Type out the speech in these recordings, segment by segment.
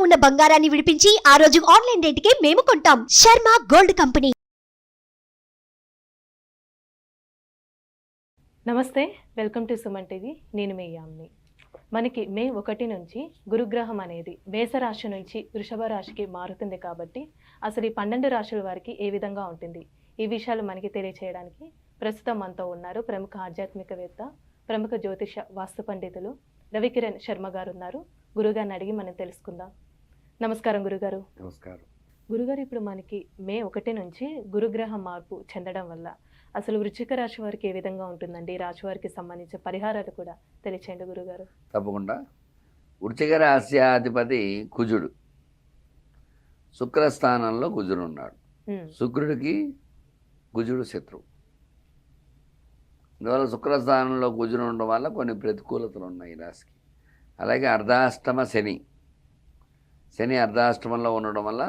ఉన్న బంగారాన్ని విడిపించి ఆ రోజు ఆన్లైన్ రేటుకే మేము కొంటాం. Sharma gold company. నమస్తే, వెల్కమ్ టు సుమన్ టీవీ. నేను మీ యామ్ని. మనకి మే 1 నుంచి గురుగ్రహం అనేది మేషరాశి నుంచి వృషభ రాశికి మారుతుంది కాబట్టి అసలు ఈ 12 రాశుల వారికి ఏ విధంగా ఉంటుంది, ఈ విషయాలు మనకి తెలియచేయడానికి ప్రస్తుతం మనతో ఉన్నారు ప్రముఖ ఆధ్యాత్మికవేత్త, ప్రముఖ జ్యోతిష వాస్తు పండితులు రవికిరణ్ శర్మ గారు ఉన్నారు. గురుగారిని అడిగి మనం తెలుసుకుందాం. నమస్కారం గురుగారు. నమస్కారం. గురుగారు, ఇప్పుడు మనకి మే 1 నుంచి గురుగ్రహం మార్పు చెందడం వల్ల అసలు వృశ్చిక రాశి వారికి ఏ విధంగా ఉంటుందండి? ఈ రాశి వారికి సంబంధించిన పరిహారాలు కూడా తెలియచేయండి గురుగారు. తప్పకుండా. వృశ్చిక రాశ్యాధిపతి కుజుడు, శుక్రస్థానంలో కుజుడు ఉన్నాడు. శుక్రుడికి కుజుడు శత్రువు. అందువల్ల శుక్రస్థానంలో కుజుడు ఉండడం వల్ల కొన్ని ప్రతికూలతలు ఉన్నాయి ఈ రాశికి. అలాగే అర్ధాష్టమ శని అర్ధాష్టమంలో ఉండడం వల్ల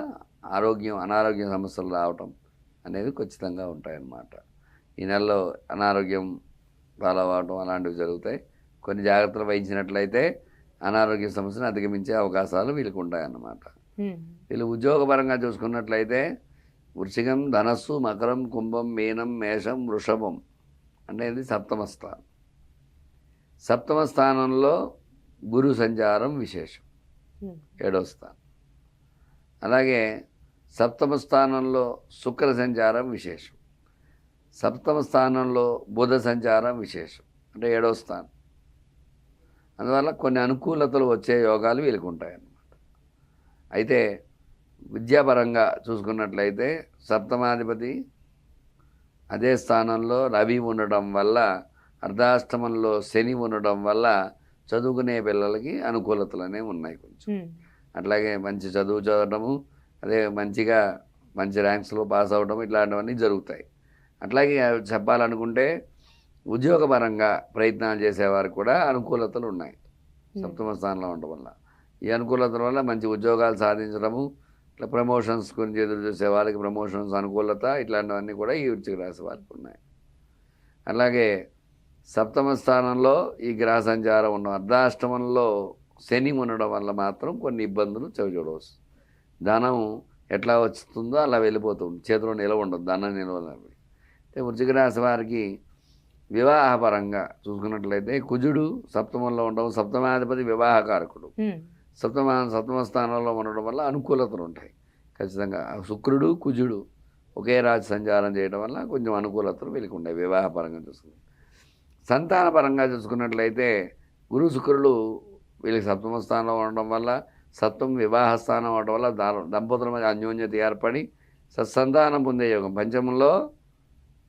అనారోగ్య సమస్యలు రావటం అనేది ఖచ్చితంగా ఉంటాయన్నమాట. ఈ నెలలో అనారోగ్యం పాలవటం అలాంటివి జరుగుతాయి. కొన్ని జాగ్రత్తలు వహించినట్లయితే అనారోగ్య సమస్యను అధిగమించే అవకాశాలు వీళ్ళకి ఉంటాయన్నమాట. వీళ్ళు ఉద్యోగపరంగా చూసుకున్నట్లయితే వృశ్చికం, ధనస్సు, మకరం, కుంభం, మీనం, మేషం, వృషభం అనేది సప్తమ స్థానం. సప్తమ స్థానంలో గురు సంచారం విశేషం, 7వ స్థానం. అలాగే సప్తమ స్థానంలో శుక్ర సంచారం విశేషం, సప్తమ స్థానంలో బుధ సంచారం విశేషం, అంటే 7వ స్థానం. అందువల్ల కొన్ని అనుకూలతలు వచ్చే యోగాలు వీళ్ళకి ఉంటాయన్నమాట. అయితే విద్యాపరంగా చూసుకున్నట్లయితే సప్తమాధిపతి అదే స్థానంలో రవి ఉండడం వల్ల, అర్ధాష్టమంలో శని ఉండడం వల్ల చదువుకునే పిల్లలకి అనుకూలతలు అనేవి ఉన్నాయి కొంచెం. అట్లాగే మంచి చదువు చదవడము, అదే మంచి ర్యాంక్స్లో పాస్ అవ్వడం, ఇట్లాంటివన్నీ జరుగుతాయి. అట్లాగే చెప్పాలనుకుంటే ఉద్యోగపరంగా ప్రయత్నాలు చేసేవారికి కూడా అనుకూలతలు ఉన్నాయి సప్తమ స్థానంలో ఉండడం వల్ల. ఈ అనుకూలతల వల్ల మంచి ఉద్యోగాలు సాధించడము, ఇట్లా ప్రమోషన్స్ గురించి ఎదురు చూసే వాళ్ళకి ప్రమోషన్స్ అనుకూలత, ఇట్లాంటివన్నీ కూడా ఈ వృశ్చిక రాశి వారికి ఉన్నాయి. అలాగే సప్తమ స్థానంలో ఈ గ్రహ సంచారం ఉన్న అర్ధాష్టమంలో శని ఉండడం వల్ల మాత్రం కొన్ని ఇబ్బందులు చవిచూడవచ్చు. ధనం ఎట్లా వస్తుందో అలా వెళ్ళిపోతుంది, చేతిలో నిలవ ఉండదు, ధనం నిలవ. అయితే వృశ్చిక రాశి వారికి వివాహపరంగా చూసుకున్నట్లయితే కుజుడు సప్తమంలో ఉండడం, సప్తమాధిపతి వివాహకారకుడు, సప్తమ స్థానంలో ఉండడం వల్ల అనుకూలతలు ఉంటాయి ఖచ్చితంగా. శుక్రుడు కుజుడు ఒకే రాశి సంచారం చేయడం వల్ల కొంచెం అనుకూలతలు వీళ్ళకి ఉంటాయి వివాహపరంగా చూసుకుంటే. సంతానపరంగా చూసుకున్నట్లయితే గురు శుక్రులు వీళ్ళకి సప్తమ స్థానంలో ఉండడం వల్ల, సప్తమ వివాహ స్థానం అవడం వల్ల దంపతుల మధ్య అన్యోన్యత ఏర్పడి సత్సంతానం పొందే యోగం. పంచమంలో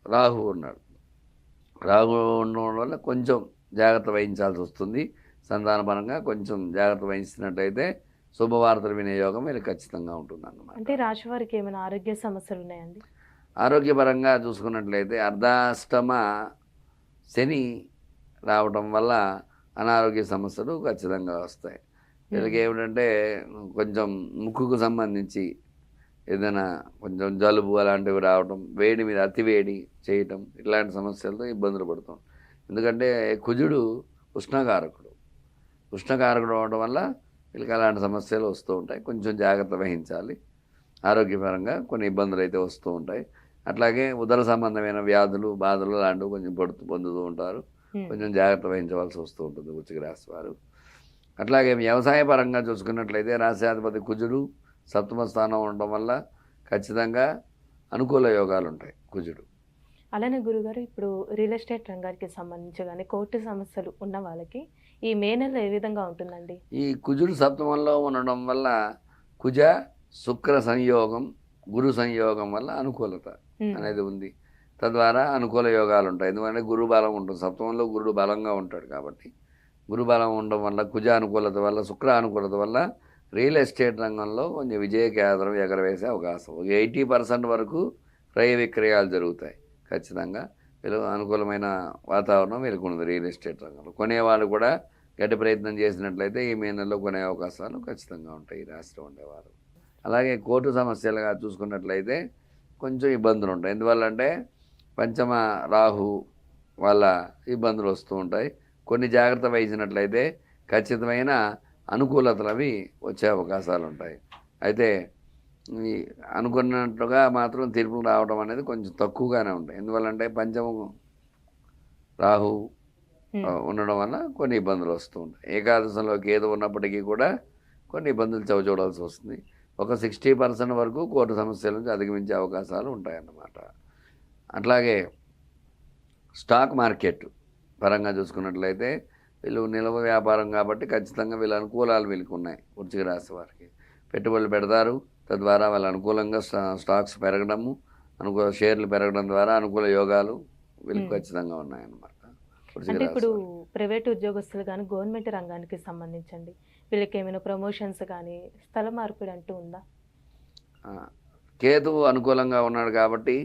రాహు ఉన్నాడు. రాహు ఉండడం వల్ల కొంచెం జాగ్రత్త వహించాల్సి వస్తుంది. సంతానపరంగా కొంచెం జాగ్రత్త వహించినట్లయితే శుభవార్తలు వినే యోగం వీళ్ళకి ఖచ్చితంగా ఉంటుంది అన్నమాట. అంటే రాశి వారికి ఏమైనా ఆరోగ్య సమస్యలు ఉన్నాయండి? ఆరోగ్యపరంగా చూసుకున్నట్లయితే అర్ధాష్టమ శని రావడం వల్ల అనారోగ్య సమస్యలు ఖచ్చితంగా వస్తాయి. వీళ్ళకి ఏమిటంటే కొంచెం ముక్కుకు సంబంధించి ఏదైనా కొంచెం జలుబు అలాంటివి రావడం, వేడి మీద అతివేడి చేయటం, ఇట్లాంటి సమస్యలతో ఇబ్బందులు పడుతాం. ఎందుకంటే కుజుడు ఉష్ణకారకుడు అవడం వల్ల వీళ్ళకి అలాంటి సమస్యలు వస్తూ ఉంటాయి. కొంచెం జాగ్రత్త వహించాలి. ఆరోగ్యపరంగా కొన్ని ఇబ్బందులు అయితే వస్తూ ఉంటాయి. అట్లాగే ఉదర సంబంధమైన వ్యాధులు, బాధలు లాంటివి కొంచెం పొందుతూ ఉంటారు. కొంచెం జాగ్రత్త వహించవలసి వస్తూ ఉంటుంది వృశ్చిక రాశి వారు. అట్లాగే వ్యవసాయ పరంగా చూసుకున్నట్లయితే రాశ్యాధిపతి కుజుడు సప్తమ స్థానం ఉండడం వల్ల ఖచ్చితంగా అనుకూల యోగాలు ఉంటాయి కుజుడు. అలానే గురుగారు, ఇప్పుడు రియల్ ఎస్టేట్ రంగానికి సంబంధించి కానీ కోర్టు సమస్యలు ఉన్న వాళ్ళకి ఈ మే నెల ఏ విధంగా ఉంటుందండి? ఈ కుజుడు సప్తమంలో ఉండడం వల్ల కుజ శుక్ర సంయోగం, గురు సంయోగం వల్ల అనుకూలత అనేది ఉంది. తద్వారా అనుకూల యోగాలు ఉంటాయి. ఎందుకంటే గురు బలం ఉంటుంది, సప్తమంలో గురుడు బలంగా ఉంటాడు కాబట్టి గురు బలం ఉండడం వల్ల, కుజ అనుకూలత వల్ల, శుక్ర అనుకూలత వల్ల రియల్ ఎస్టేట్ రంగంలో కొంచెం విజయకేంద్రం ఎగరవేసే అవకాశం. 80% వరకు క్రయ విక్రయాలు జరుగుతాయి ఖచ్చితంగా. వీళ్ళు అనుకూలమైన వాతావరణం వీళ్ళకు ఉంది రియల్ ఎస్టేట్ రంగంలో. కొనేవాళ్ళు కూడా గట్టి ప్రయత్నం చేసినట్లయితే ఈ మే నెలలో కొనే అవకాశాలు ఖచ్చితంగా ఉంటాయి ఈ రాశిలో ఉండేవారు. అలాగే కోర్టు సమస్యలుగా చూసుకున్నట్లయితే కొంచెం ఇబ్బందులు ఉంటాయి. ఎందువల్ల అంటే పంచమ రాహు వల్ల ఇబ్బందులు వస్తూ ఉంటాయి. కొన్ని జాగ్రత్త వహించినట్లయితే ఖచ్చితమైన అనుకూలతలు అవి వచ్చే అవకాశాలు ఉంటాయి. అయితే ఈ అనుకున్నట్టుగా మాత్రం తీర్పులు రావడం అనేది కొంచెం తక్కువగానే ఉంటాయి. ఎందువల్లంటే పంచమం రాహు ఉండడం వల్ల కొన్ని ఇబ్బందులు వస్తూ ఉంటాయి. ఏకాదశంలో కేతు ఉన్నప్పటికీ కూడా కొన్ని ఇబ్బందులు చవిచూడాల్సి వస్తుంది. ఒక 60% వరకు కోర్టు సమస్యల నుంచి అధిగమించే అవకాశాలు ఉంటాయన్నమాట. అట్లాగే స్టాక్ మార్కెట్ పరంగా చూసుకున్నట్లయితే వీళ్ళు నిల్వ వ్యాపారం కాబట్టి ఖచ్చితంగా వీళ్ళ అనుకూలాలు వీళ్ళకి ఉన్నాయి. వృశ్చిక రాశి వారికి పెట్టుబడులు పెడతారు, తద్వారా వాళ్ళ అనుకూలంగా స్టాక్స్ పెరగడము, అనుకూల షేర్లు పెరగడం ద్వారా అనుకూల యోగాలు వీళ్ళకి ఖచ్చితంగా ఉన్నాయన్నమాట. అంటే ఇప్పుడు ప్రైవేట్ ఉద్యోగస్తులు కానీ గవర్నమెంట్ రంగానికి సంబంధించండి వీళ్ళకి ఏమైనా ప్రమోషన్స్ కానీ స్థల మార్పిడి అంటూ ఉందా? కేతువు అనుకూలంగా ఉన్నాడు కాబట్టి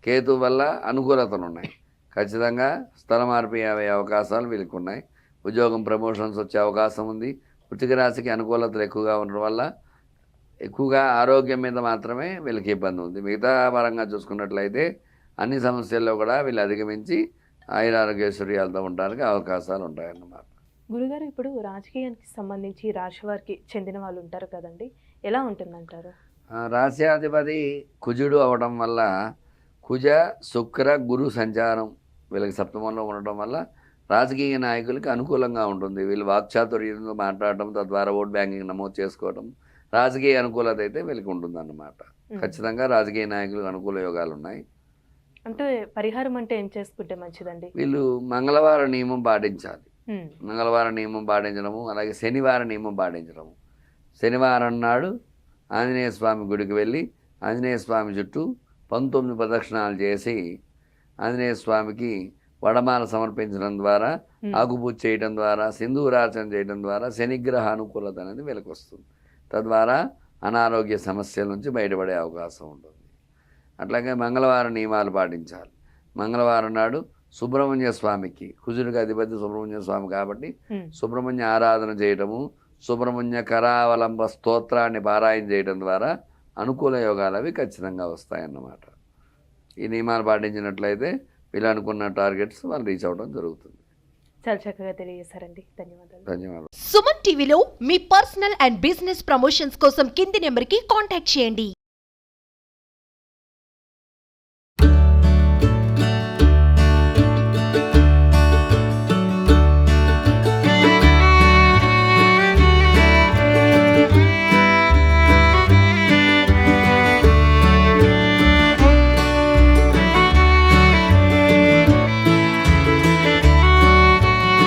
కేతు వల్ల అనుకూలతలు ఉన్నాయి. ఖచ్చితంగా స్థల మార్పు అయ్యే అవకాశాలు వీళ్ళకి ఉన్నాయి. ఉద్యోగం ప్రమోషన్స్ వచ్చే అవకాశం ఉంది. వృశ్చిక రాశికి అనుకూలతలు ఎక్కువగా ఉండడం వల్ల ఎక్కువగా ఆరోగ్యం మీద మాత్రమే వీళ్ళకి ఇబ్బంది ఉంది. మిగతా పరంగా చూసుకున్నట్లయితే అన్ని సమస్యల్లో కూడా వీళ్ళు అధిగమించి ఆయురారోగ్యశ్వర్యాలతో ఉండడానికి అవకాశాలు ఉంటాయన్నమాట. గురుగారు ఇప్పుడు రాజకీయానికి సంబంధించి రాశి వారికి చెందిన వాళ్ళు ఉంటారు కదండి, ఎలా ఉంటుందంటారు? రాశ్యాధిపతి కుజుడు అవడం వల్ల కుజ శుక్ర గురు సంచారం వీళ్ళకి సప్తమంలో ఉండటం వల్ల రాజకీయ నాయకులకి అనుకూలంగా ఉంటుంది. వీళ్ళు వాక్చాతుర్యంతో మాట్లాడటం, తద్వారా ఓట్ బ్యాంకింగ్ నమోదు చేసుకోవడం, రాజకీయ అనుకూలత అయితే వీళ్ళకి ఉంటుందన్నమాట. ఖచ్చితంగా రాజకీయ నాయకులకు అనుకూల యోగాలు ఉన్నాయి. అంటే పరిహారం అంటే ఏం చేసుకుంటే మంచిదండి? వీళ్ళు మంగళవారం నియమం పాటించాలి. మంగళవారం నియమం పాటించడము, అలాగే శనివారం నియమం పాటించడము. శనివారం నాడు ఆంజనేయ స్వామి గుడికి వెళ్ళి ఆంజనేయ స్వామి చుట్టూ 19 ప్రదక్షిణాలు చేసి ఆంజనేయ స్వామికి వడమాల సమర్పించడం ద్వారా, ఆకుపూజ చేయడం ద్వారా, సింధూరార్చన చేయడం ద్వారా శనిగ్రహ అనుకూలత అనేది వీళ్ళకి వస్తుంది. తద్వారా అనారోగ్య సమస్యల నుంచి బయటపడే అవకాశం ఉంటుంది. అట్లాగే మంగళవారం నియమాలు పాటించాలి. మంగళవారం నాడు సుబ్రహ్మణ్య స్వామికి, కుజుడికి అధిపతి సుబ్రహ్మణ్య స్వామి కాబట్టి సుబ్రహ్మణ్య ఆరాధన చేయటము, సుబ్రహ్మణ్య కరావలంబ స్తోత్రాన్ని పారాయణ చేయడం ద్వారా అనుకూల యోగాలు అవి ఖచ్చితంగా వస్తాయన్నమాట. ఈ నియమాలు పాటించినట్లయితే వీళ్ళు అనుకున్న టార్గెట్స్ వాళ్ళు రీచ్ అవ్వడం జరుగుతుంది. చాలా చక్కగా తెలియజేశారండి, ధన్యవాదాలు. ధన్యవాదాలు. సుమన్ టీవీలో మీ పర్సనల్ అండ్ బిజినెస్ ప్రమోషన్స్ కోసం కింది నెంబర్కి కాంటాక్ట్ చేయండి.